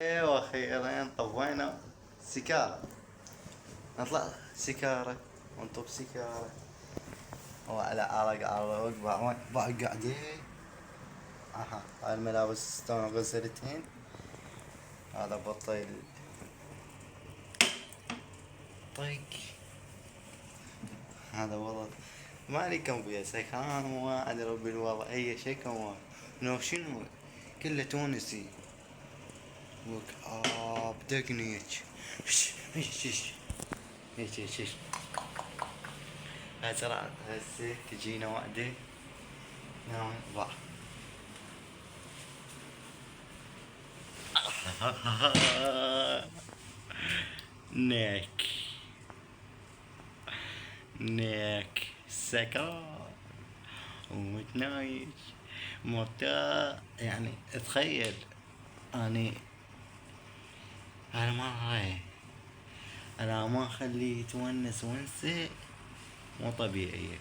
ايوه اخيرا طفينا سيكارة. نطلع سيكارة ونطب سيكارة وعلى عرق عرق قاعدين. اها هاي الملابس تون غسلتين. هذا بطيل طيق. هذا والله ما علي كم فيها سكران وما ادري بالوضع اي شيء كمان. لو شنو كله تونسي. وك بدقني هيك هسه تجينا وعدة نعم بقى. نيك نيك سكر ومتنايش موتا يعني تخيل اني انا ما هاي انا ما اخليه يتونس ونسة مو طبيعية.